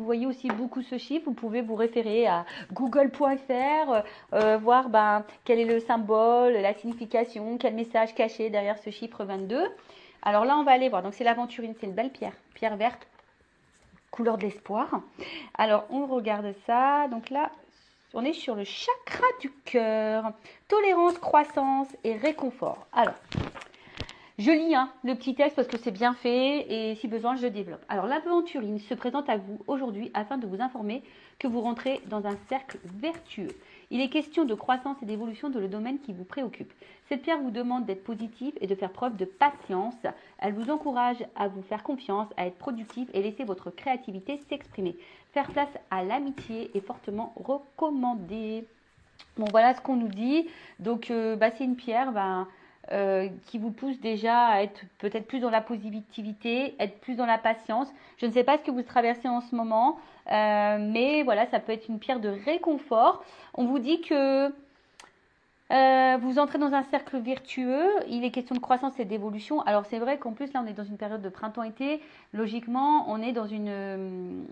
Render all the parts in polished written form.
voyez aussi beaucoup ce chiffre, vous pouvez vous référer à google.fr, voir quel est le symbole, la signification, quel message caché derrière ce chiffre 22. Alors là, on va aller voir. Donc, c'est l'aventurine, c'est une belle pierre, pierre verte, couleur de l'espoir. Alors, on regarde ça. Donc là, on est sur le chakra du cœur. Tolérance, croissance et réconfort. Alors, je lis le petit texte parce que c'est bien fait et si besoin, je développe. Alors, l'aventurine se présente à vous aujourd'hui afin de vous informer que vous rentrez dans un cercle vertueux. Il est question de croissance et d'évolution dans le domaine qui vous préoccupe. Cette pierre vous demande d'être positif et de faire preuve de patience. Elle vous encourage à vous faire confiance, à être productif et laisser votre créativité s'exprimer. Faire place à l'amitié est fortement recommandé. Bon, voilà ce qu'on nous dit. Donc, c'est une pierre qui vous pousse déjà à être peut-être plus dans la positivité, être plus dans la patience. Je ne sais pas ce que vous traversez en ce moment, mais voilà, ça peut être une pierre de réconfort. On vous dit que vous entrez dans un cercle vertueux, il est question de croissance et d'évolution. Alors c'est vrai qu'en plus là on est dans une période de printemps-été, logiquement on est dans une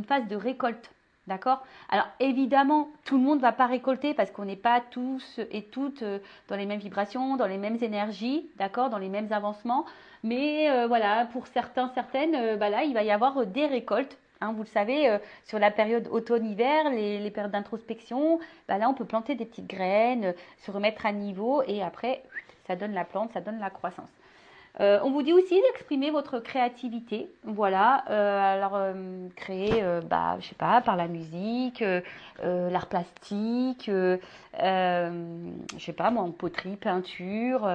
phase de récolte. D'accord? Alors évidemment, tout le monde ne va pas récolter parce qu'on n'est pas tous et toutes dans les mêmes vibrations, dans les mêmes énergies, d'accord, dans les mêmes avancements. Mais voilà, pour certains, certaines, là, il va y avoir des récoltes. Hein, vous le savez, sur la période automne-hiver, les périodes d'introspection, là, on peut planter des petites graines, se remettre à niveau et après, ça donne la plante, ça donne la croissance. On vous dit aussi d'exprimer votre créativité, voilà. Créer, je sais pas, par la musique, l'art plastique, je sais pas moi, en poterie, peinture.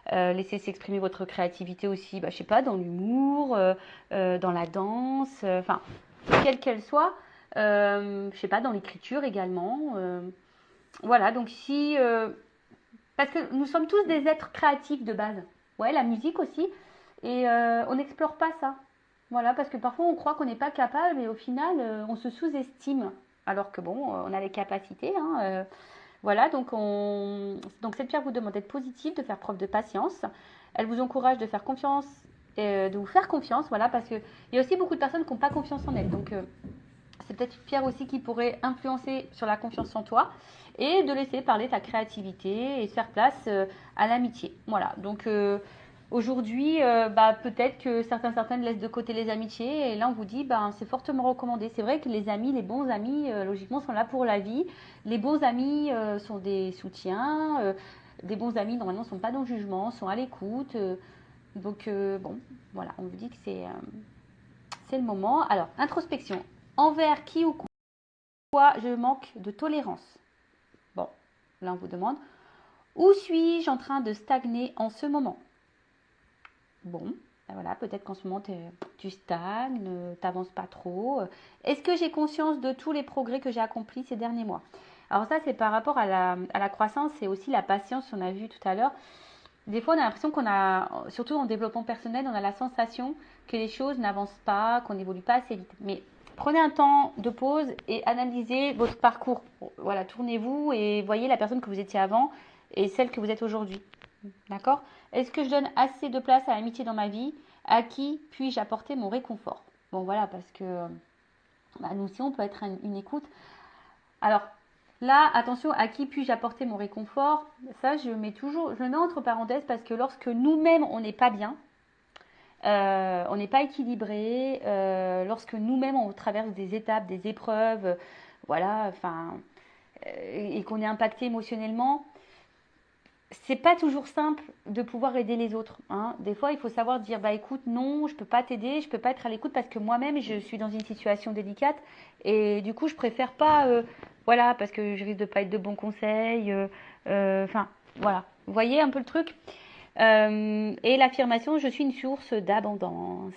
Laissez s'exprimer votre créativité aussi, je sais pas, dans l'humour, dans la danse, enfin, quelle qu'elle soit. Je sais pas, dans l'écriture également. Voilà, donc parce que nous sommes tous des êtres créatifs de base. Ouais, la musique aussi. Et on n'explore pas ça. Voilà, parce que parfois on croit qu'on n'est pas capable et au final on se sous-estime. Alors que bon, on a les capacités. Voilà, donc cette pierre vous demande d'être positive, de faire preuve de patience. Elle vous encourage de faire confiance, de vous faire confiance, voilà, parce qu'il y a aussi beaucoup de personnes qui n'ont pas confiance en elles. Donc c'est peut-être une pierre aussi qui pourrait influencer sur la confiance en toi et de laisser parler ta créativité et de faire place à l'amitié. Voilà, donc aujourd'hui, peut-être que certaines laissent de côté les amitiés et là on vous dit, c'est fortement recommandé. C'est vrai que les amis, les bons amis, logiquement, sont là pour la vie. Les bons amis sont des soutiens. Des bons amis, normalement, ne sont pas dans le jugement, sont à l'écoute. Bon, voilà, on vous dit que c'est le moment. Alors, introspection. Envers qui ou quoi je manque de tolérance? Bon, là on vous demande, où suis-je en train de stagner en ce moment? Bon, voilà, peut-être qu'en ce moment tu stagnes, t'avances pas trop. Est-ce que j'ai conscience de tous les progrès que j'ai accomplis ces derniers mois? Alors ça, c'est par rapport à la croissance et aussi la patience, on a vu tout à l'heure. Des fois, on a l'impression surtout en développement personnel, on a la sensation que les choses n'avancent pas, qu'on n'évolue pas assez vite. Mais prenez un temps de pause et analysez votre parcours. Voilà, tournez-vous et voyez la personne que vous étiez avant et celle que vous êtes aujourd'hui. D'accord? Est-ce que je donne assez de place à l'amitié dans ma vie? À qui puis-je apporter mon réconfort? Bon, voilà, parce que nous aussi, on peut être une écoute. Alors, là, attention, à qui puis-je apporter mon réconfort? Ça, je le mets entre parenthèses parce que lorsque nous-mêmes, on n'est pas bien, on n'est pas équilibré, lorsque nous-mêmes, on traverse des étapes, des épreuves, voilà, enfin, et qu'on est impacté émotionnellement, c'est pas toujours simple de pouvoir aider les autres. Hein. Des fois, il faut savoir dire, écoute, non, je peux pas t'aider, je peux pas être à l'écoute parce que moi-même, je suis dans une situation délicate et du coup, je préfère pas, voilà, parce que je risque de pas être de bons conseils. Enfin, voilà. Vous voyez un peu le truc? Et l'affirmation, je suis une source d'abondance.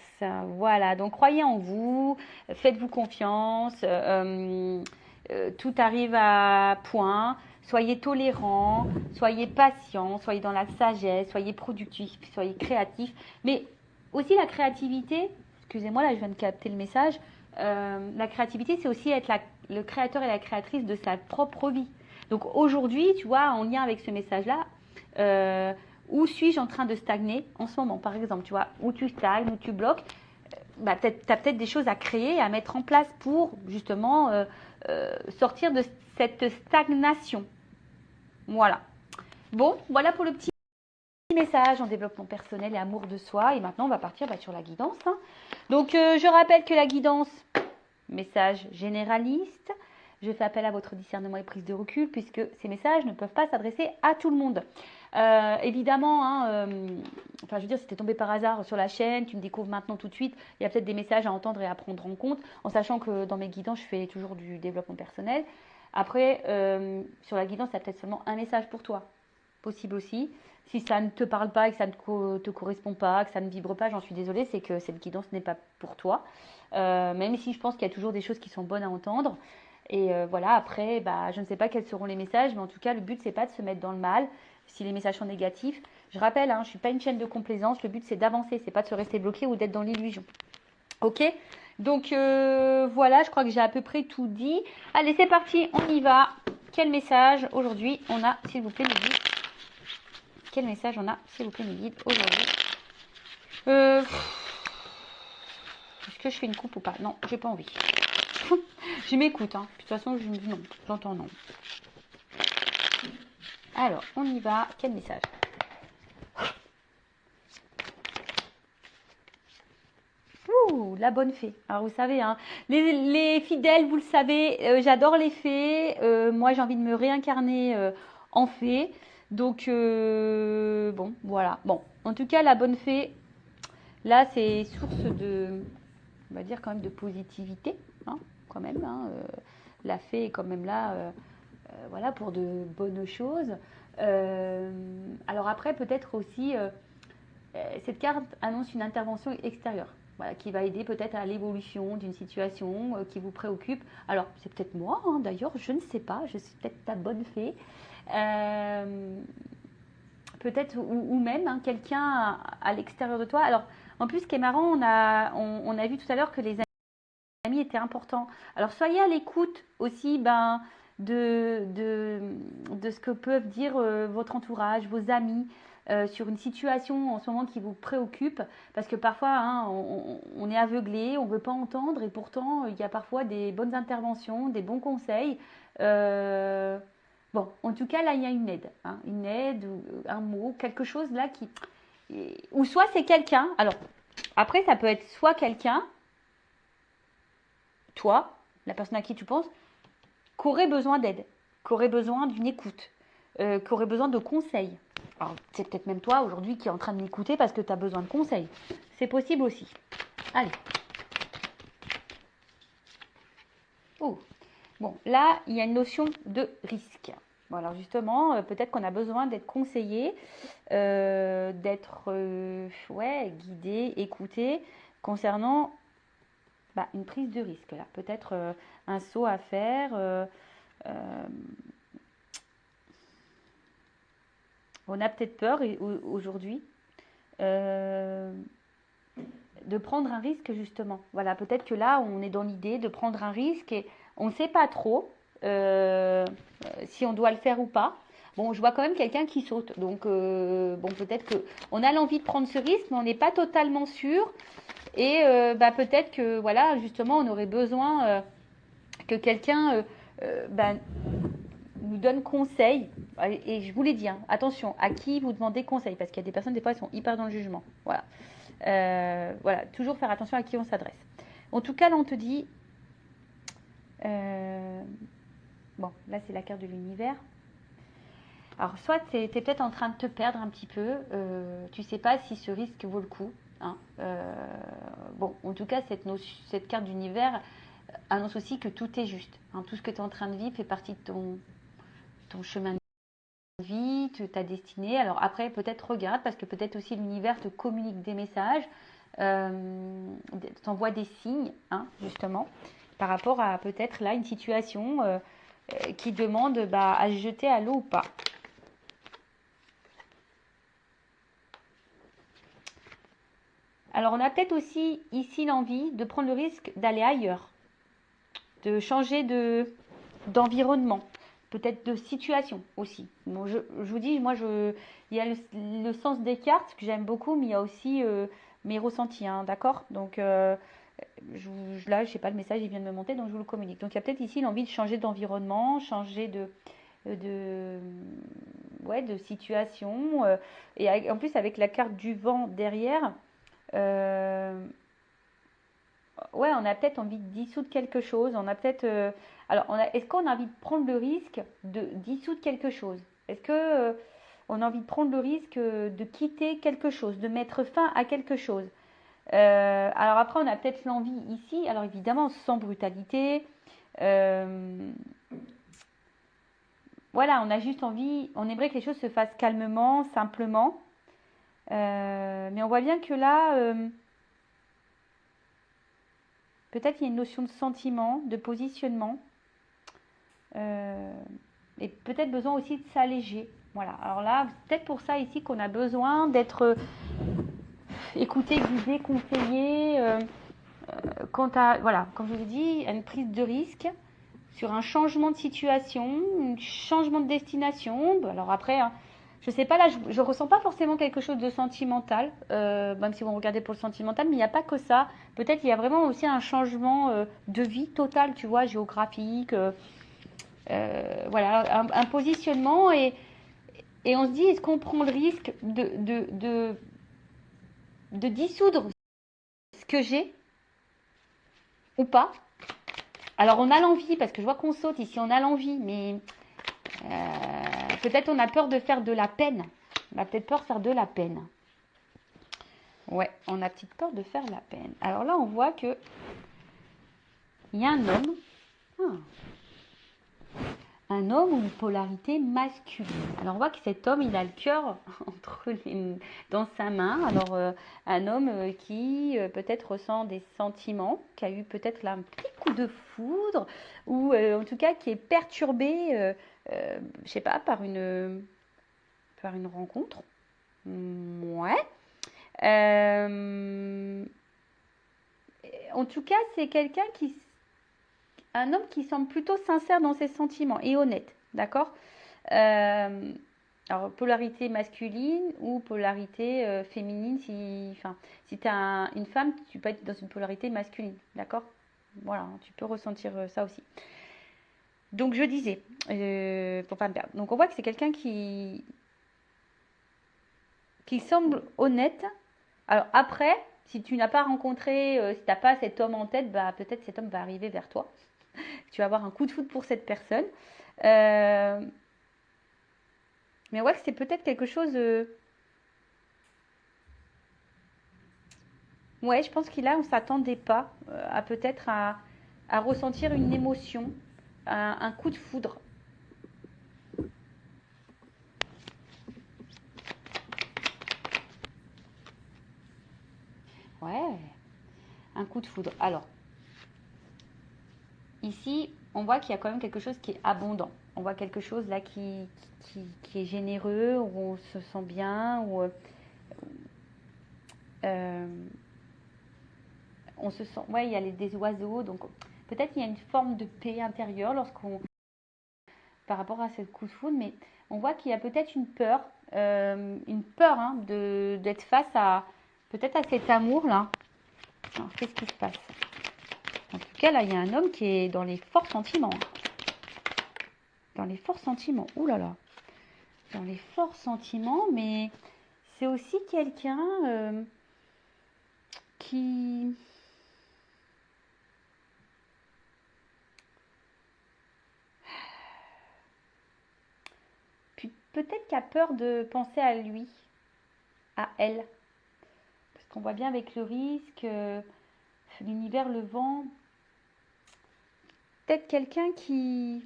Voilà, donc croyez en vous, faites-vous confiance, tout arrive à point. Soyez tolérant, soyez patient, soyez dans la sagesse, soyez productif, soyez créatif. Mais aussi la créativité, excusez-moi, là je viens de capter le message, la créativité c'est aussi être le créateur et la créatrice de sa propre vie. Donc aujourd'hui, tu vois, en lien avec ce message-là, où suis-je en train de stagner en ce moment, par exemple, tu vois, où tu stagnes, où tu bloques, bah, tu as peut-être des choses à créer, à mettre en place pour justement sortir de cette stagnation. Voilà. Bon, voilà pour le petit message en développement personnel et amour de soi. Et maintenant, on va partir sur la guidance. Hein. Donc, je rappelle que la guidance, message généraliste. Je fais appel à votre discernement et prise de recul puisque ces messages ne peuvent pas s'adresser à tout le monde. Évidemment, hein, enfin, je veux dire, si tu es tombé par hasard sur la chaîne, tu me découvres maintenant tout de suite, il y a peut-être des messages à entendre et à prendre en compte, en sachant que dans mes guidances, je fais toujours du développement personnel. Après, sur la guidance, il y a peut-être seulement un message pour toi. Possible aussi. Si ça ne te parle pas et que ça ne te correspond pas, que ça ne vibre pas, j'en suis désolée, c'est que cette guidance n'est pas pour toi. Même si je pense qu'il y a toujours des choses qui sont bonnes à entendre. Et voilà, après, je ne sais pas quels seront les messages, mais en tout cas, le but, c'est pas de se mettre dans le mal si les messages sont négatifs. Je rappelle, hein, je ne suis pas une chaîne de complaisance, le but, c'est d'avancer, c'est pas de se rester bloqué ou d'être dans l'illusion. Ok? Donc voilà, je crois que j'ai à peu près tout dit. Allez, c'est parti, on y va. Quel message aujourd'hui on a, s'il vous plaît, mes guides? Quel message on a, s'il vous plaît, mes guides, aujourd'hui? Est-ce que je fais une coupe ou pas? Non, j'ai pas envie. Je m'écoute, hein. De toute façon, je me dis non, j'entends non. Alors, on y va. Quel message? Ouh, la bonne fée. Alors, vous savez, hein, les fidèles, vous le savez, j'adore les fées. Moi, j'ai envie de me réincarner en fée. Donc, bon, voilà. Bon, en tout cas, la bonne fée, là, c'est source de, on va dire quand même de positivité, hein, quand même. Hein, la fée est quand même là, voilà, pour de bonnes choses. Alors après, peut-être aussi, cette carte annonce une intervention extérieure. Voilà, qui va aider peut-être à l'évolution d'une situation qui vous préoccupe. Alors, c'est peut-être moi, hein, d'ailleurs, je ne sais pas, je suis peut-être ta bonne fée. Peut-être, ou même hein, quelqu'un à l'extérieur de toi. Alors, en plus, ce qui est marrant, on a vu tout à l'heure que les amis étaient importants. Alors, soyez à l'écoute aussi de ce que peuvent dire votre entourage, vos amis, sur une situation en ce moment qui vous préoccupe, parce que parfois hein, on est aveuglé, on ne veut pas entendre, et pourtant il y a parfois des bonnes interventions, des bons conseils. Bon, en tout cas là il y a une aide ou un mot, quelque chose là qui, ou soit c'est quelqu'un. Alors après ça peut être soit quelqu'un, toi, la personne à qui tu penses, qui aurait besoin d'aide, qui aurait besoin d'une écoute, qui aurait besoin de conseils. Alors, c'est peut-être même toi aujourd'hui qui est en train de m'écouter parce que tu as besoin de conseils. C'est possible aussi. Allez. Oh. Bon, là, il y a une notion de risque. Bon, alors justement, peut-être qu'on a besoin d'être conseillé, d'être guidé, écouté concernant une prise de risque. Là, peut-être un saut à faire. On a peut-être peur aujourd'hui de prendre un risque justement. Voilà, peut-être que là, on est dans l'idée de prendre un risque et on ne sait pas trop si on doit le faire ou pas. Bon, je vois quand même quelqu'un qui saute. Donc, bon, peut-être qu'on a l'envie de prendre ce risque, mais on n'est pas totalement sûr. Et peut-être que, voilà, justement, on aurait besoin que quelqu'un nous donne conseil. Et je vous l'ai dit, hein, attention, à qui vous demandez conseil, parce qu'il y a des personnes, des fois, elles sont hyper dans le jugement. Voilà. Voilà, toujours faire attention à qui on s'adresse. En tout cas, là, on te dit... bon, là, c'est la carte de l'univers. Alors, soit tu es peut-être en train de te perdre un petit peu. Tu ne sais pas si ce risque vaut le coup. Hein. Bon, en tout cas, cette carte d'univers annonce aussi que tout est juste. Hein. Tout ce que tu es en train de vivre fait partie de ton chemin de vie, ta destinée. Alors après, peut-être regarde, parce que peut-être aussi l'univers te communique des messages, t'envoie des signes, hein, justement, par rapport à peut-être là une situation qui demande à se jeter à l'eau ou pas. Alors on a peut-être aussi ici l'envie de prendre le risque d'aller ailleurs, de changer d'environnement, peut-être de situation aussi. Bon, je vous dis, moi, il y a le sens des cartes que j'aime beaucoup, mais il y a aussi mes ressentis, hein, d'accord? Donc là, je sais pas, le message il vient de me monter, donc je vous le communique. Donc il y a peut-être ici l'envie de changer d'environnement, changer de, ouais, de situation. En plus, avec la carte du vent derrière, euh, ouais, on a peut-être envie de dissoudre quelque chose. On a peut-être. Alors, est-ce qu'on a envie de prendre le risque de dissoudre quelque chose? Est-ce que on a envie de prendre le risque de quitter quelque chose, de mettre fin à quelque chose? Alors après, on a peut-être l'envie ici, alors évidemment sans brutalité. Euh, voilà, on a juste envie, on aimerait que les choses se fassent calmement, simplement. Mais on voit bien que là, peut-être il y a une notion de sentiment, de positionnement, euh, et peut-être besoin aussi de s'alléger. Voilà, alors là, peut-être pour ça ici qu'on a besoin d'être écouté, guidé, conseillé. Quant à, voilà, comme je vous ai dit, à une prise de risque sur un changement de situation, un changement de destination. Alors après, hein, je sais pas, là, je ressens pas forcément quelque chose de sentimental, même si vous regardez pour le sentimental, mais il n'y a pas que ça. Peut-être il y a vraiment aussi un changement de vie total, tu vois, géographique, voilà, un positionnement et on se dit, est-ce qu'on prend le risque de dissoudre ce que j'ai ou pas? Alors on a l'envie, parce que je vois qu'on saute ici, on a l'envie, mais peut-être on a peur de faire de la peine. On a peut-être peur de faire de la peine. Ouais, on a petite peur de faire la peine. Alors là, on voit que il y a un homme. Ah, un homme ou une polarité masculine. Alors on voit que cet homme, il a le cœur dans sa main. Alors un homme qui peut-être ressent des sentiments, qui a eu peut-être là un petit coup de foudre, ou en tout cas qui est perturbé, je sais pas, par une rencontre. Ouais. Euh, En tout cas, c'est un homme qui semble plutôt sincère dans ses sentiments et honnête, d'accord? Euh, alors, polarité masculine ou polarité féminine, si tu es une femme, tu peux être dans une polarité masculine, d'accord? Voilà, tu peux ressentir ça aussi. Donc, je disais, pour pas me perdre. Donc, on voit que c'est quelqu'un qui semble honnête. Alors, après, si tu n'as pas rencontré, si tu n'as pas cet homme en tête, bah, peut-être cet homme va arriver vers toi. Tu vas avoir un coup de foudre pour cette personne. Euh, mais ouais, c'est peut-être quelque chose. Ouais, je pense qu'il a, on s'attendait pas à peut-être à ressentir une émotion, un coup de foudre. Ouais, un coup de foudre. Alors, ici, on voit qu'il y a quand même quelque chose qui est abondant. On voit quelque chose là qui est généreux, où on se sent bien, où euh, on se sent. Ouais, il y a des oiseaux, donc peut-être il y a une forme de paix intérieure par rapport à ce coup de foudre, mais on voit qu'il y a peut-être une peur hein, d'être face à peut-être à cet amour là. Alors, qu'est-ce qui se passe? En tout cas, là, il y a un homme qui est dans les forts sentiments. Dans les forts sentiments. Ouh là là. Dans les forts sentiments, mais c'est aussi quelqu'un qui peut-être qui a peur de penser à lui, à elle. Parce qu'on voit bien avec le risque, l'univers, le vent. Peut-être quelqu'un qui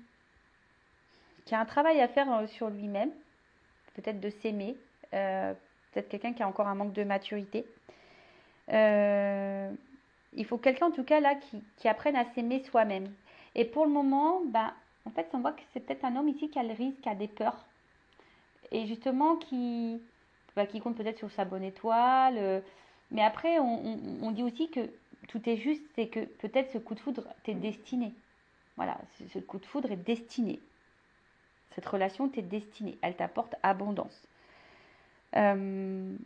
a un travail à faire sur lui-même, peut-être de s'aimer, peut-être quelqu'un qui a encore un manque de maturité. Euh, il faut quelqu'un en tout cas là qui apprenne à s'aimer soi-même. Et pour le moment, ben, en fait, on voit que c'est peut-être un homme ici qui a le risque, qui a des peurs, et justement qui compte peut-être sur sa bonne étoile. Mais après, on dit aussi que tout est juste, c'est que peut-être ce coup de foudre t'est destiné. Voilà, ce coup de foudre est destiné. Cette relation t'est destinée, elle t'apporte abondance. Euh,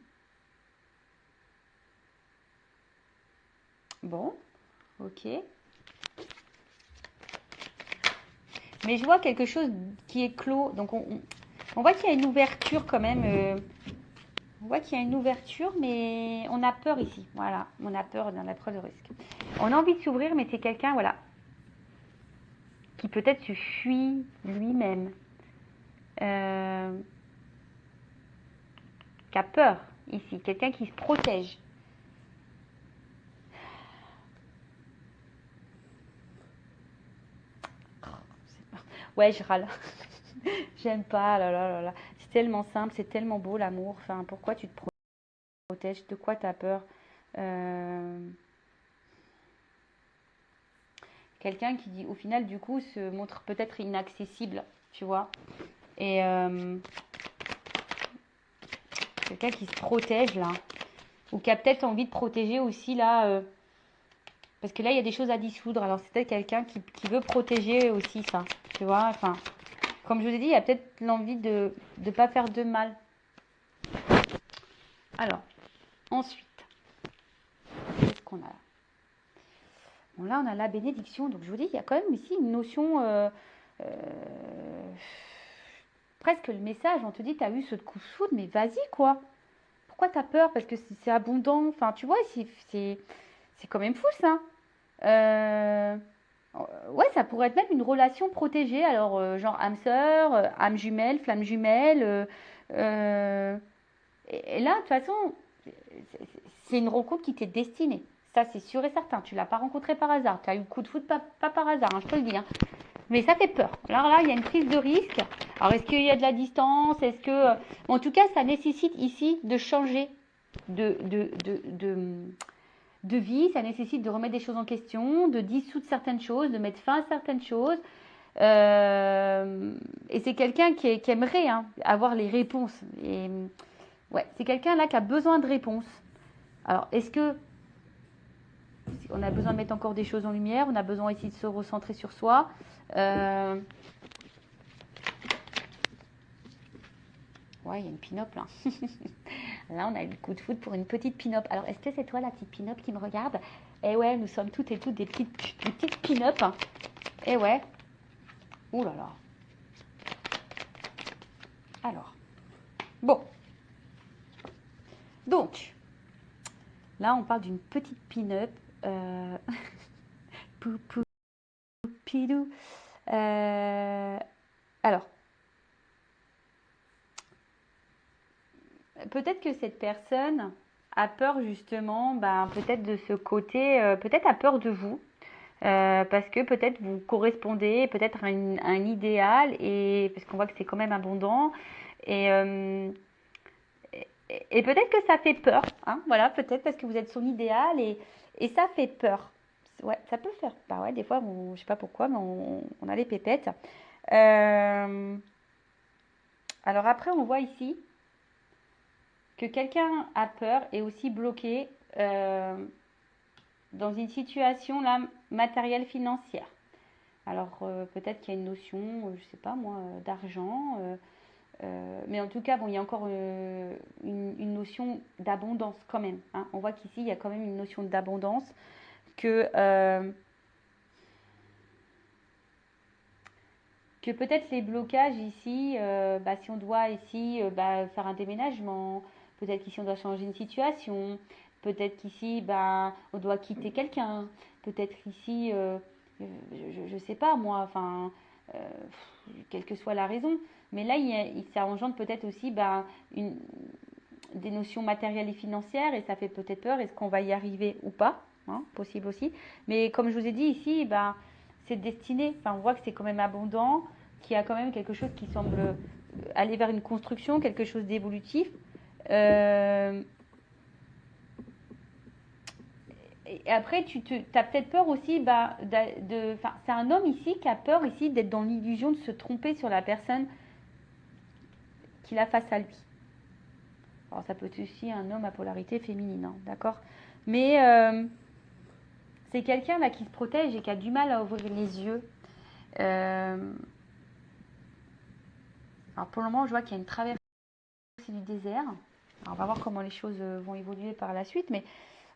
Bon, ok. Mais je vois quelque chose qui est clos. Donc, on voit qu'il y a une ouverture quand même. On voit qu'il y a une ouverture, mais on a peur ici. Voilà, on a peur dans la preuve de risque. On a envie de s'ouvrir, mais c'est quelqu'un, voilà, qui peut-être se fuit lui-même. Qui a peur ici. Quelqu'un qui se protège. Ouais, je râle. J'aime pas, là, là, là, là. C'est tellement simple, c'est tellement beau l'amour. Enfin, pourquoi tu te protèges? De quoi tu as peur? Quelqu'un qui, au final, du coup, se montre peut-être inaccessible, tu vois. Et quelqu'un qui se protège, là. Ou qui a peut-être envie de protéger aussi, là. Parce que là, il y a des choses à dissoudre. Alors, c'est peut-être quelqu'un qui veut protéger aussi ça, tu vois. Enfin, comme je vous ai dit, il y a peut-être l'envie de ne pas faire de mal. Alors, ensuite, qu'est-ce qu'on a là? Bon, là, on a la bénédiction. Donc, je vous dis, il y a quand même ici une notion... presque le message, on te dit, t'as eu ce coup de foudre, mais vas-y, quoi. Pourquoi t'as peur? Parce que c'est abondant. Enfin, tu vois, c'est quand même fou, ça. Euh, ouais, ça pourrait être même une relation protégée. Alors, genre âme sœur, âme jumelle, flamme jumelle. Et là, de toute façon, c'est une rencontre qui t'est destinée. Ça, c'est sûr et certain. Tu l'as pas rencontré par hasard. Tu as eu le coup de foudre pas par hasard, hein, je te le dis. Hein. Mais ça fait peur. Alors là, il y a une prise de risque. Alors, est-ce qu'il y a de la distance? Est-ce que... En tout cas, ça nécessite ici de changer de, de, de, de, de vie. Ça nécessite de remettre des choses en question, de dissoudre certaines choses, de mettre fin à certaines choses. Et c'est quelqu'un qui aimerait hein, avoir les réponses. Et ouais, c'est quelqu'un là qui a besoin de réponses. Alors, est-ce que on a besoin de mettre encore des choses en lumière? On a besoin ici de se recentrer sur soi. Ouais, il y a une pin-up là. Là, on a eu le coup de foudre pour une petite pin-up. Alors, est-ce que c'est toi la petite pin-up qui me regarde? Eh ouais, nous sommes toutes et toutes des petites pin-up. Eh ouais. Ouh là là. Alors. Bon. Donc, là, on parle d'une petite pin-up. Pou, pou, pidou. Alors, peut-être que cette personne a peur justement, ben, peut-être de ce côté, peut-être a peur de vous, parce que peut-être vous correspondez peut-être à un idéal, et parce qu'on voit que c'est quand même abondant, et, euh, et peut-être que ça fait peur, hein, voilà, peut-être parce que vous êtes son idéal, et ça fait peur. Ouais, ça peut faire, bah ouais, des fois, je sais pas pourquoi, mais on a les pépettes. Euh, alors après, on voit ici que quelqu'un a peur et aussi bloqué dans une situation là matérielle financière. Alors peut-être qu'il y a une notion, je sais pas moi, d'argent, mais en tout cas, bon, il y a encore une notion d'abondance quand même. Hein. On voit qu'ici, il y a quand même une notion d'abondance que peut-être les blocages ici, bah, si on doit ici bah, faire un déménagement, peut-être qu'ici on doit changer une situation, peut-être qu'ici bah, on doit quitter quelqu'un, peut-être qu'ici, je ne sais pas moi, enfin, euh, quelle que soit la raison, mais là ça engendre peut-être aussi bah, des notions matérielles et financières et ça fait peut-être peur, est-ce qu'on va y arriver ou pas, hein, possible aussi, mais comme je vous ai dit ici, bah, c'est destiné, enfin on voit que c'est quand même abondant, qu'il y a quand même quelque chose qui semble aller vers une construction, quelque chose d'évolutif. Euh, et après, tu as peut-être peur aussi, bah, c'est un homme ici qui a peur ici d'être dans l'illusion de se tromper sur la personne qu'il a face à lui. Alors ça peut être aussi un homme à polarité féminine, hein, d'accord. Mais c'est quelqu'un là qui se protège et qui a du mal à ouvrir les yeux. Alors pour le moment, je vois qu'il y a une traversée du désert. Alors on va voir comment les choses vont évoluer par la suite, mais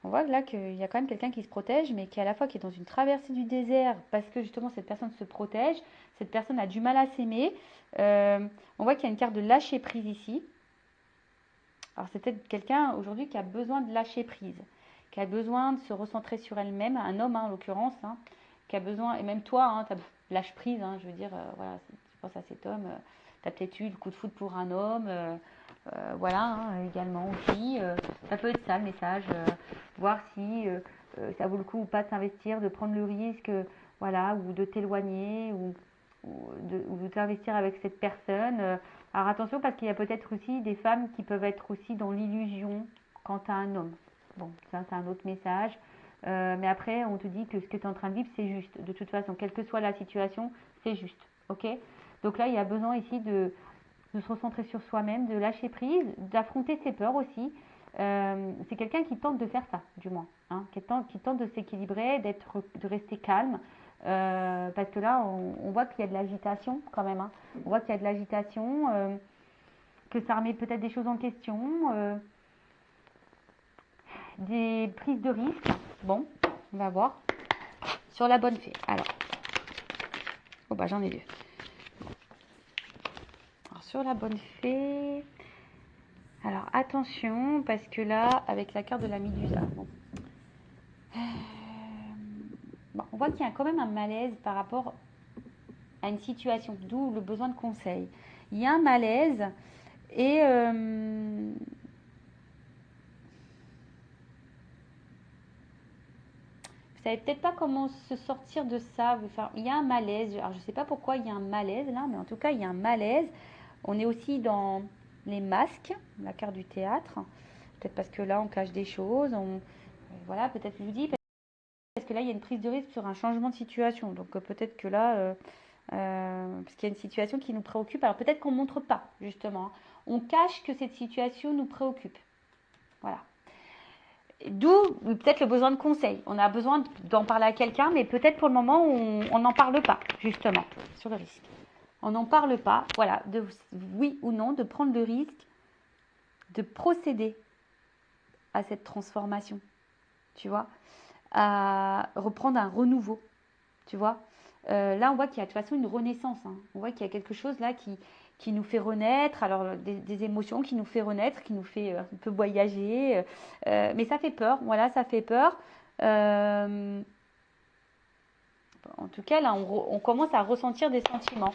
On voit là qu'il y a quand même quelqu'un qui se protège, mais qui à la fois qui est dans une traversée du désert, parce que justement cette personne se protège, cette personne a du mal à s'aimer. On voit qu'il y a une carte de lâcher prise ici. Alors c'est peut-être quelqu'un aujourd'hui qui a besoin de lâcher prise, qui a besoin de se recentrer sur elle-même, un homme en l'occurrence, qui a besoin, et même toi, lâche prise, je veux dire, voilà, si tu penses à cet homme, tu as peut-être eu le coup de foudre pour un homme, voilà, également aussi, ça peut être ça le message, voir si ça vaut le coup ou pas de s'investir, de prendre le risque, voilà, ou de t'éloigner, ou de t'investir avec cette personne. Alors attention parce qu'il y a peut-être aussi des femmes qui peuvent être aussi dans l'illusion quant à un homme. Bon, ça c'est un autre message. Mais après, on te dit que ce que tu es en train de vivre, c'est juste. De toute façon, quelle que soit la situation, c'est juste. Ok? Donc là, il y a besoin ici de se recentrer sur soi-même, de lâcher prise, d'affronter ses peurs aussi. C'est quelqu'un qui tente de faire ça, du moins. Qui tente de s'équilibrer, de rester calme. Parce que là, on voit qu'il y a de l'agitation quand même. On voit qu'il y a de l'agitation, que ça remet peut-être des choses en question, des prises de risque. Bon, on va voir. Sur la bonne fée. Alors, oh bah j'en ai deux. Alors, sur la bonne fée. Alors, attention, parce que là, avec la carte de la méduse, bon, on voit qu'il y a quand même un malaise par rapport à une situation, d'où le besoin de conseil. Il y a un malaise et vous savez peut-être pas comment se sortir de ça. Il y a un malaise. Alors je ne sais pas pourquoi il y a un malaise là, mais en tout cas il y a un malaise. On est aussi dans les masques, la carte du théâtre. Peut-être parce que là on cache des choses. Voilà, peut-être je vous dis parce que là il y a une prise de risque sur un changement de situation. Donc peut-être que là parce qu'il y a une situation qui nous préoccupe. Alors peut-être qu'on ne montre pas, justement. On cache que cette situation nous préoccupe. Voilà. D'où peut-être le besoin de conseil. On a besoin d'en parler à quelqu'un, mais peut-être pour le moment, on n'en parle pas, justement, sur le risque. On n'en parle pas, voilà, de oui ou non, de prendre le risque de procéder à cette transformation, tu vois, à reprendre un renouveau, tu vois. Là, on voit qu'il y a de toute façon une renaissance. On voit qu'il y a quelque chose là qui nous fait renaître, alors des émotions qui nous fait renaître, qui nous fait un peu voyager. Mais ça fait peur, voilà, ça fait peur. En tout cas, là, on commence à ressentir des sentiments,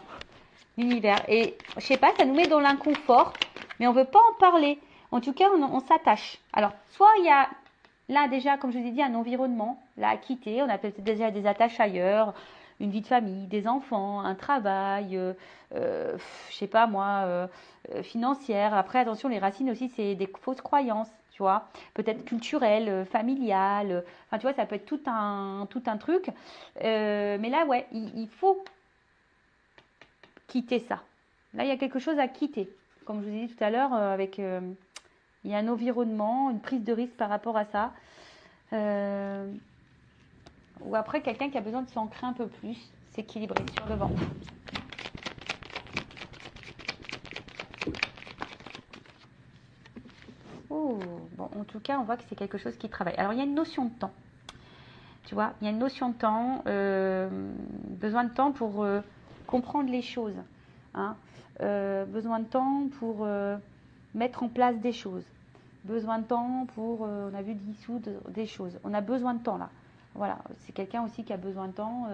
l'univers. Et je sais pas, ça nous met dans l'inconfort, mais on veut pas en parler. En tout cas, on s'attache. Alors, soit il y a là déjà, comme je vous ai dit, un environnement là à quitter. On a peut-être déjà des attaches ailleurs, une vie de famille, des enfants, un travail, je sais pas moi, financière. Après, attention, les racines aussi, c'est des fausses croyances, tu vois. Peut-être culturelles, familiales. Enfin, tu vois, ça peut être tout un truc. Mais là, ouais, il faut quitter ça. Là, il y a quelque chose à quitter. Comme je vous ai dit tout à l'heure, il y a un environnement, une prise de risque par rapport à ça. Ou après, quelqu'un qui a besoin de s'ancrer un peu plus, s'équilibrer sur le vent. Oh, bon, en tout cas, on voit que c'est quelque chose qui travaille. Alors, il y a une notion de temps. Tu vois, il y a une notion de temps, besoin de temps pour comprendre les choses. Besoin de temps pour mettre en place des choses. Besoin de temps pour, on a vu, dissoudre des choses. On a besoin de temps là. Voilà, c'est quelqu'un aussi qui a besoin de temps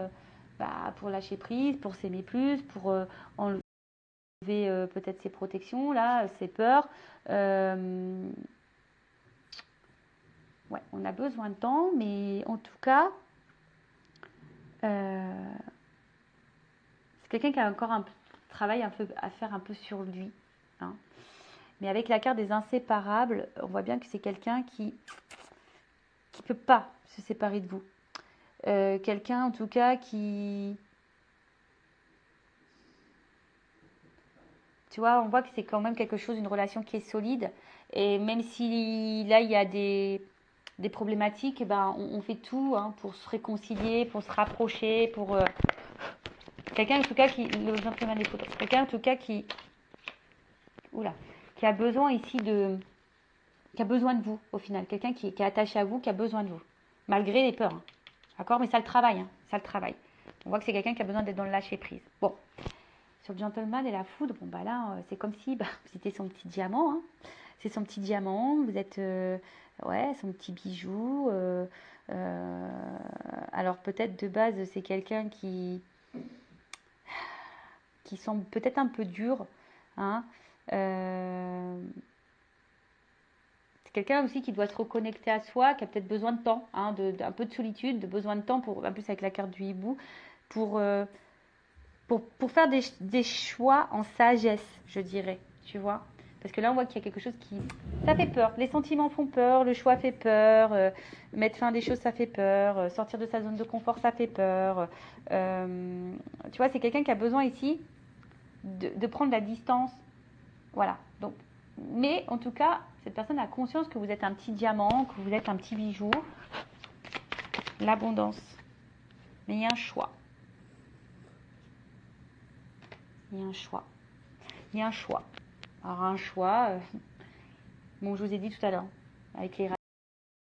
pour lâcher prise, pour s'aimer plus, pour enlever peut-être ses protections, là, ses peurs. Ouais, on a besoin de temps, mais en tout cas, c'est quelqu'un qui a encore un travail un peu à faire un peu sur lui. Mais avec la carte des inséparables, on voit bien que c'est quelqu'un qui ne peut pas se séparer de vous. Quelqu'un en tout cas qui... Tu vois, on voit que c'est quand même quelque chose, une relation qui est solide. Et même si là, il y a des problématiques, eh ben, on fait tout pour se réconcilier, pour se rapprocher, pour... quelqu'un en tout cas qui... Quelqu'un en tout cas qui... Oula, qui a besoin ici de qui a besoin de vous, au final. Quelqu'un qui est attaché à vous, qui a besoin de vous. Malgré les peurs. Hein. D'accord? Mais ça le travaille. Hein. Ça le travaille. On voit que c'est quelqu'un qui a besoin d'être dans le lâcher-prise. Bon. Sur le gentleman et la foudre, bon, bah là, c'est comme si vous étiez son petit diamant. Hein. C'est son petit diamant. Vous êtes, ouais, son petit bijou. Alors, peut-être de base, c'est quelqu'un qui semble peut-être un peu dur. Hein. C'est quelqu'un aussi qui doit se reconnecter à soi, qui a peut-être besoin de temps, hein, un peu de solitude, de besoin de temps, en plus avec la carte du hibou, pour faire des choix en sagesse, je dirais, tu vois. Parce que là, on voit qu'il y a quelque chose qui... Ça fait peur. Les sentiments font peur, le choix fait peur, mettre fin à des choses, ça fait peur, sortir de sa zone de confort, ça fait peur. Tu vois, c'est quelqu'un qui a besoin ici de prendre la distance. Voilà. Donc, mais en tout cas, cette personne a conscience que vous êtes un petit diamant, que vous êtes un petit bijou. L'abondance. Mais il y a un choix. Il y a un choix. Il y a un choix. Alors un choix, bon, je vous ai dit tout à l'heure, avec les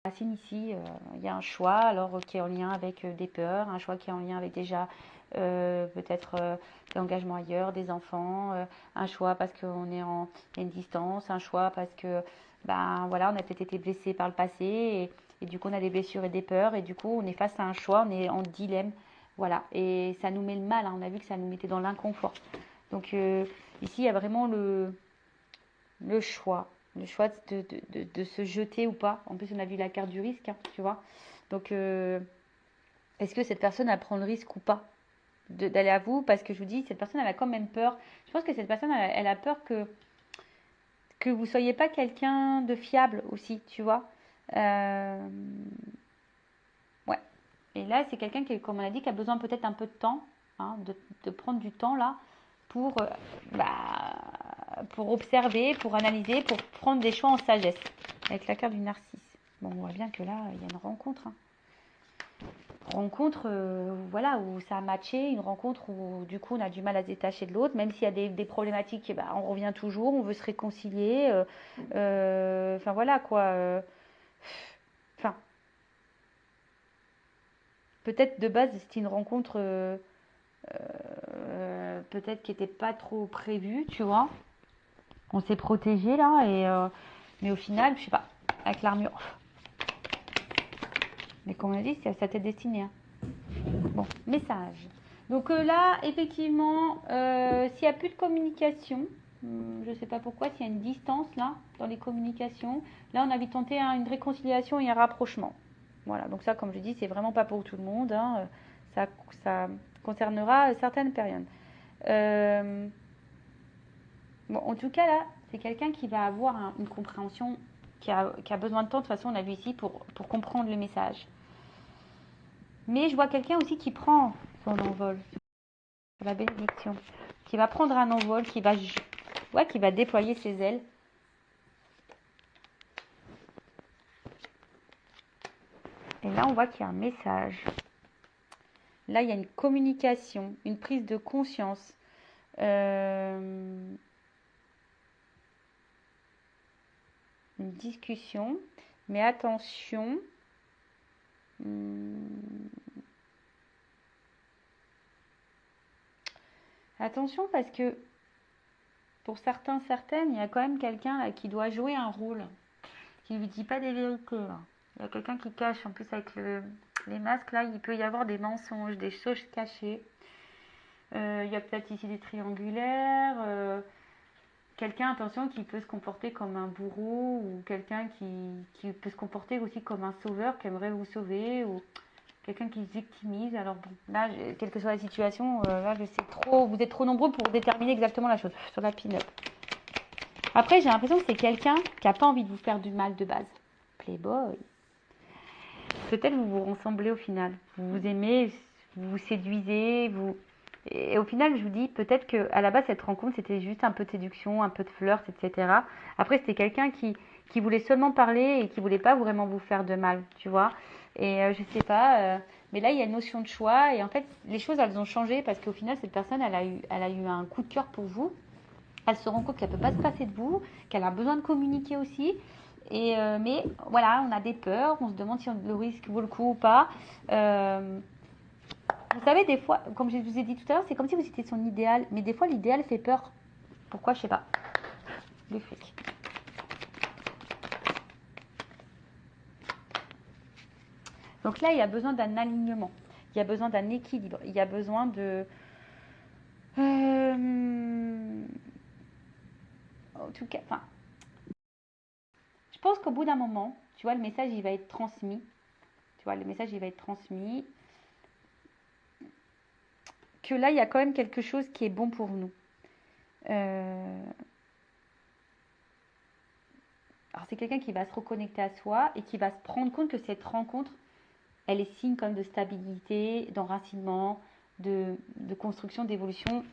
racines ici, il y a un choix, alors qui est en lien avec des peurs, un choix qui est en lien avec déjà peut-être l'engagement ailleurs, des enfants, un choix parce qu'on est en une distance, un choix parce que ben voilà, on a peut-être été blessé par le passé et du coup on a des blessures et des peurs et du coup on est face à un choix, on est en dilemme, voilà, et ça nous met le mal, hein, on a vu que ça nous mettait dans l'inconfort. Donc ici il y a vraiment le choix de se jeter ou pas. En plus, on a vu la carte du risque, hein, tu vois. Donc, est-ce que cette personne, elle prend le risque ou pas d'aller à vous? Parce que je vous dis, cette personne, elle a quand même peur. Je pense que cette personne, elle a peur que vous ne soyez pas quelqu'un de fiable aussi, tu vois. Ouais. Et là, c'est quelqu'un qui, comme on a dit, qui a besoin peut-être un peu de temps, hein, de prendre du temps là pour, pour observer, pour analyser, pour prendre des choix en sagesse. Avec la carte du narcisse. Bon, on voit bien que là, il y a une rencontre. Hein. Rencontre, voilà, où ça a matché, une rencontre où du coup on a du mal à se détacher de l'autre, même s'il y a des problématiques, bah, on revient toujours, on veut se réconcilier. Enfin voilà quoi. Enfin, peut-être de base c'était une rencontre peut-être qui n'était pas trop prévue, tu vois. On s'est protégé là, mais au final, je sais pas, avec l'armure. Mais comme on a dit, c'est à sa tête destinée. Hein. Bon, message. Donc là, effectivement, s'il n'y a plus de communication, je ne sais pas pourquoi, s'il y a une distance là, dans les communications, là on a tenté une réconciliation et un rapprochement. Voilà, donc ça, comme je dis, c'est vraiment pas pour tout le monde. Hein, ça concernera certaines périodes. Bon, en tout cas, là, c'est quelqu'un qui va avoir une compréhension, qui a besoin de temps. De toute façon, on a vu ici pour comprendre le message. Mais je vois quelqu'un aussi qui prend son envol, la bénédiction, qui va prendre un envol, qui va déployer ses ailes. Et là, on voit qu'il y a un message. Là, il y a une communication, une prise de conscience. Une discussion. Mais attention. Attention parce que pour certains, certaines, il y a quand même quelqu'un qui doit jouer un rôle, qui ne lui dit pas des vérités. Là. Il y a quelqu'un qui cache, en plus avec les masques, là, il peut y avoir des mensonges, des choses cachées. Il y a peut-être ici des triangulaires. Quelqu'un, attention, qui peut se comporter comme un bourreau ou quelqu'un qui peut se comporter aussi comme un sauveur, qui aimerait vous sauver ou quelqu'un qui se victimise. Alors bon, là, quelle que soit la situation, là, je sais trop, vous êtes trop nombreux pour déterminer exactement la chose sur la pin-up. Après, j'ai l'impression que c'est quelqu'un qui n'a pas envie de vous faire du mal de base. Playboy. Peut-être vous vous ressemblez au final. Vous vous aimez, vous vous séduisez, Et au final, je vous dis, peut-être qu'à la base, cette rencontre, c'était juste un peu de séduction, un peu de flirt, etc. Après, c'était quelqu'un qui voulait seulement parler et qui voulait pas vraiment vous faire de mal, tu vois. Et je sais pas, mais là, il y a une notion de choix. Et en fait, les choses, elles ont changé parce qu'au final, cette personne, elle a eu un coup de cœur pour vous. Elle se rend compte qu'elle peut pas se passer de vous, qu'elle a besoin de communiquer aussi. Mais voilà, on a des peurs, on se demande si le risque vaut le coup ou pas. Vous savez, des fois, comme je vous ai dit tout à l'heure, c'est comme si vous étiez son idéal. Mais des fois, l'idéal fait peur. Pourquoi? Je sais pas. Le fric. Donc là, il y a besoin d'un alignement. Il y a besoin d'un équilibre. Il y a besoin de... en tout cas, enfin... Je pense qu'au bout d'un moment, tu vois, le message, il va être transmis. Tu vois, le message, il va être transmis. Que là, il y a quand même quelque chose qui est bon pour nous. Alors, c'est quelqu'un qui va se reconnecter à soi et qui va se rendre compte que cette rencontre, elle est signe comme de stabilité, d'enracinement, de construction, d'évolution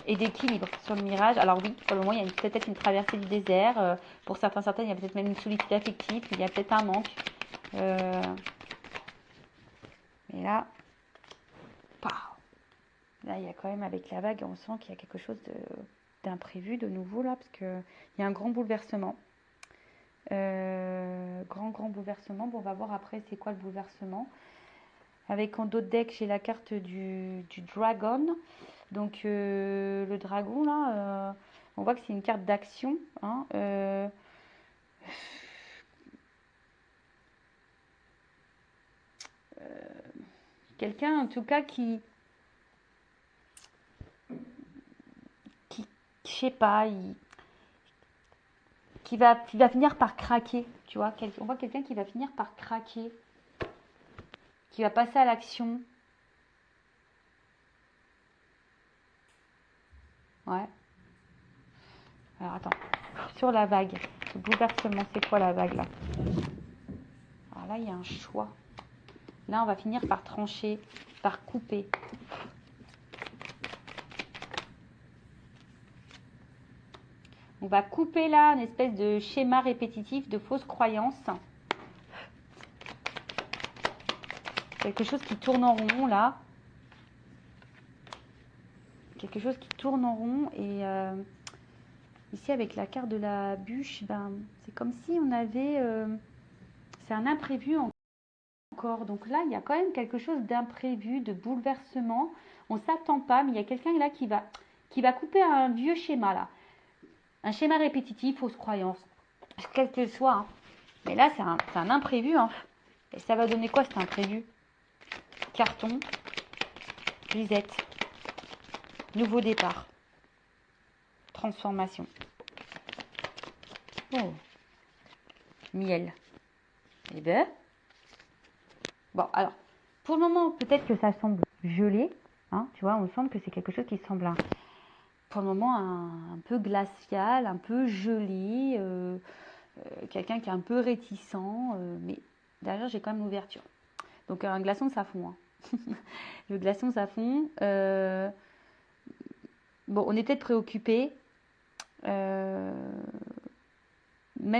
et d'équilibre sur le mirage. Alors oui, pour le moment, il y a peut-être une traversée du désert. Pour certains, il y a peut-être même une solitude affective. Il y a peut-être un manque. Mais là, là, il y a quand même, avec la vague, on sent qu'il y a quelque chose d'imprévu, de nouveau, là, parce qu'il y a un grand bouleversement. Grand bouleversement. Bon, on va voir après c'est quoi le bouleversement. Avec en dos de deck, j'ai la carte du dragon. Donc, le dragon, là, on voit que c'est une carte d'action. Hein, quelqu'un, en tout cas, qui je sais pas, qui va finir par craquer. Tu vois, on voit quelqu'un qui va finir par craquer, qui va passer à l'action. Ouais. Alors, attends. Sur la vague, le bouleversement, c'est quoi la vague, là? Alors là, il y a un choix. Là, on va finir par trancher, par couper. On va couper là une espèce de schéma répétitif de fausses croyances. Quelque chose qui tourne en rond là. Quelque chose qui tourne en rond. Et ici avec la carte de la bûche, ben, c'est comme si on avait... c'est un imprévu encore. Donc là, il y a quand même quelque chose d'imprévu, de bouleversement. On ne s'attend pas, mais il y a quelqu'un là qui va couper un vieux schéma là. Un schéma répétitif, fausse croyance. Quel que soit. Hein. Mais là, c'est un imprévu. Hein. Et ça va donner quoi cet imprévu? Carton, grisette, nouveau départ, transformation. Oh, miel. Eh ben, bon, alors, pour le moment, peut-être que ça semble gelé. Hein, tu vois, on sent que c'est quelque chose qui semble, pour le moment, un peu glacial, un peu gelé. Quelqu'un qui est un peu réticent. Mais derrière, j'ai quand même l'ouverture. Donc, un glaçon, ça fond. Hein. Le glaçon, ça fond. Bon, on est peut-être préoccupé. Même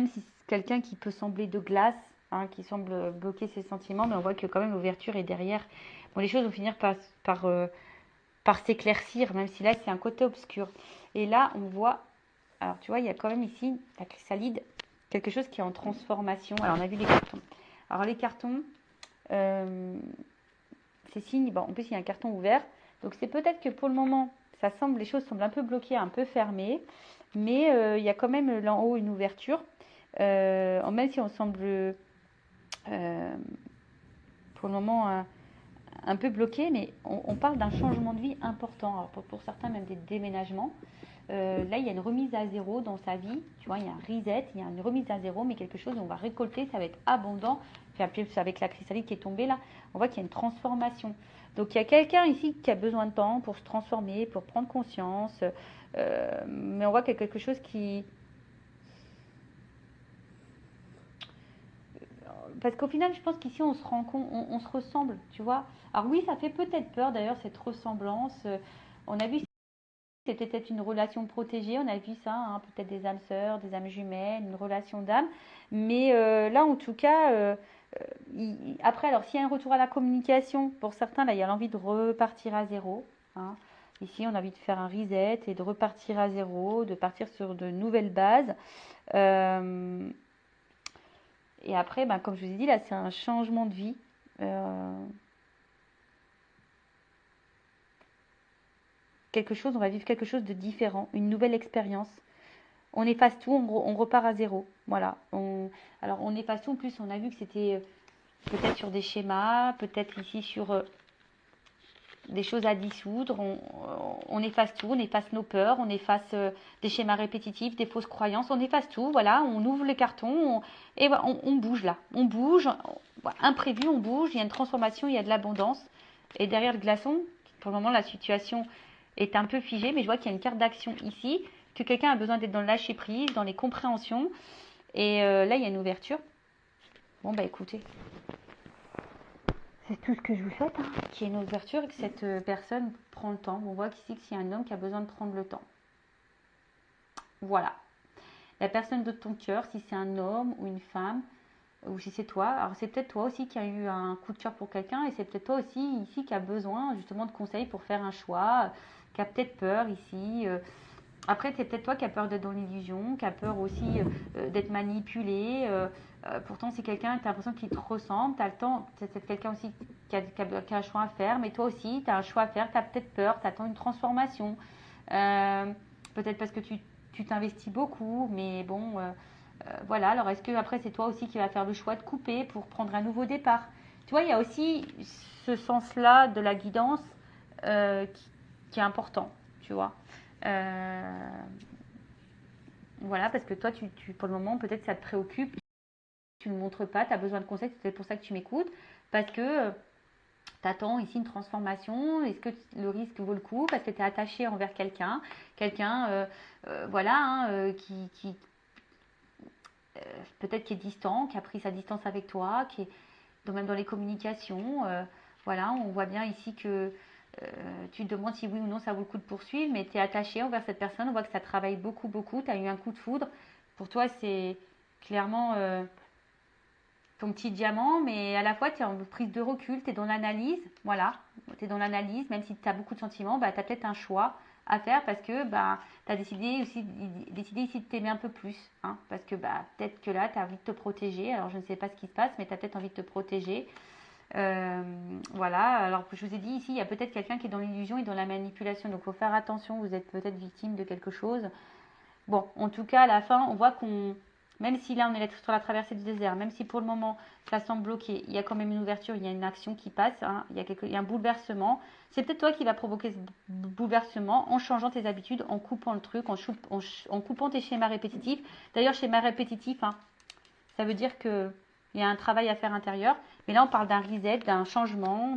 si c'est quelqu'un qui peut sembler de glace, hein, qui semble bloquer ses sentiments, mais on voit que quand même l'ouverture est derrière. Bon, les choses vont finir par s'éclaircir, même si là c'est un côté obscur. Et là, on voit, alors tu vois, il y a quand même ici la chrysalide, quelque chose qui est en transformation. Alors on a vu les cartons. Alors les cartons, c'est signe, bon, en plus il y a un carton ouvert, donc c'est peut-être que pour le moment, les choses semblent un peu bloquées, un peu fermées, mais il y a quand même là en haut une ouverture, même si on semble pour le moment un peu bloqué, mais on parle d'un changement de vie important. Alors pour certains, même des déménagements. Là, il y a une remise à zéro dans sa vie. Tu vois, il y a un reset, il y a une remise à zéro, mais quelque chose où on va récolter, ça va être abondant. Puis avec la chrysalide qui est tombée là, on voit qu'il y a une transformation. Donc il y a quelqu'un ici qui a besoin de temps pour se transformer, pour prendre conscience. Mais on voit qu'il y a quelque chose qui... Parce qu'au final, je pense qu'ici, on se rend compte, on se ressemble, tu vois. Alors oui, ça fait peut-être peur d'ailleurs, cette ressemblance. On a vu c'était peut-être une relation protégée, on a vu ça, hein, peut-être des âmes sœurs, des âmes jumelles, une relation d'âme. Mais là, en tout cas, après, alors s'il y a un retour à la communication, pour certains, là, il y a l'envie de repartir à zéro. Hein. Ici, on a envie de faire un reset et de repartir à zéro, de partir sur de nouvelles bases. Euh, et après, ben, comme je vous ai dit, là, c'est un changement de vie. Quelque chose, on va vivre quelque chose de différent, une nouvelle expérience. On efface tout, on repart à zéro. Voilà. Alors, on efface tout. En plus, on a vu que c'était peut-être sur des schémas, peut-être ici sur des choses à dissoudre. On efface tout, on efface nos peurs, on efface des schémas répétitifs, des fausses croyances, on efface tout. Voilà, on ouvre les cartons et voilà, on bouge là. On bouge, imprévu, on bouge, il y a une transformation, il y a de l'abondance. Et derrière le glaçon, pour le moment, la situation est un peu figée, mais je vois qu'il y a une carte d'action ici, que quelqu'un a besoin d'être dans le lâcher prise, dans les compréhensions. Et là, il y a une ouverture. Bon, bah écoutez, c'est tout ce que je vous souhaite, hein, qu'il y ait une ouverture et que cette personne prend le temps. On voit qu'ici, que c'est un homme qui a besoin de prendre le temps. Voilà. La personne de ton cœur, si c'est un homme ou une femme, ou si c'est toi, alors c'est peut-être toi aussi qui a eu un coup de cœur pour quelqu'un et c'est peut-être toi aussi ici qui a besoin justement de conseils pour faire un choix, qui a peut-être peur ici. Après, c'est peut-être toi qui as peur d'être dans l'illusion, qui a peur aussi d'être manipulé. Pourtant, c'est quelqu'un, tu as l'impression qu'il te ressemble, tu as le temps, c'est peut-être quelqu'un aussi qui a un choix à faire, mais toi aussi, tu as un choix à faire, tu as peut-être peur, tu attends une transformation. Peut-être parce que tu t'investis beaucoup, mais bon, voilà. Alors, est-ce que après, c'est toi aussi qui vas faire le choix de couper pour prendre un nouveau départ? Tu vois, il y a aussi ce sens-là de la guidance qui est important, tu vois. Voilà, parce que toi, pour le moment, peut-être ça te préoccupe, tu ne le montres pas, tu as besoin de conseils, c'est pour ça que tu m'écoutes, parce que tu attends ici une transformation, est-ce que le risque vaut le coup, parce que tu es attaché envers quelqu'un, voilà, hein, qui peut-être qui est distant, qui a pris sa distance avec toi, qui est même dans les communications, voilà, on voit bien ici que tu te demandes si oui ou non ça vaut le coup de poursuivre, mais tu es attaché envers cette personne, on voit que ça travaille beaucoup, beaucoup, tu as eu un coup de foudre. Pour toi, c'est clairement ton petit diamant, mais à la fois, tu es en prise de recul, tu es dans l'analyse, voilà, tu es dans l'analyse, même si tu as beaucoup de sentiments, bah, tu as peut-être un choix à faire parce que bah, tu as décidé ici de t'aimer un peu plus, hein, parce que bah, peut-être que là, tu as envie de te protéger, alors je ne sais pas ce qui se passe, mais tu as peut-être envie de te protéger. Voilà, alors je vous ai dit ici, il y a peut-être quelqu'un qui est dans l'illusion et dans la manipulation, donc il faut faire attention, vous êtes peut-être victime de quelque chose. Bon, en tout cas, à la fin, on voit même si là on est sur la traversée du désert, même si pour le moment ça semble bloqué, il y a quand même une ouverture, il y a une action qui passe, hein, il y a un bouleversement. C'est peut-être toi qui va provoquer ce bouleversement en changeant tes habitudes, en coupant le truc, en coupant tes schémas répétitifs. D'ailleurs, schéma répétitif, hein, ça veut dire qu'il y a un travail à faire intérieur. Mais là, on parle d'un reset, d'un changement,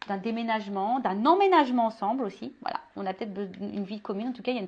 d'un déménagement, d'un emménagement ensemble aussi. Voilà, on a peut-être une vie commune. En tout cas, il y a une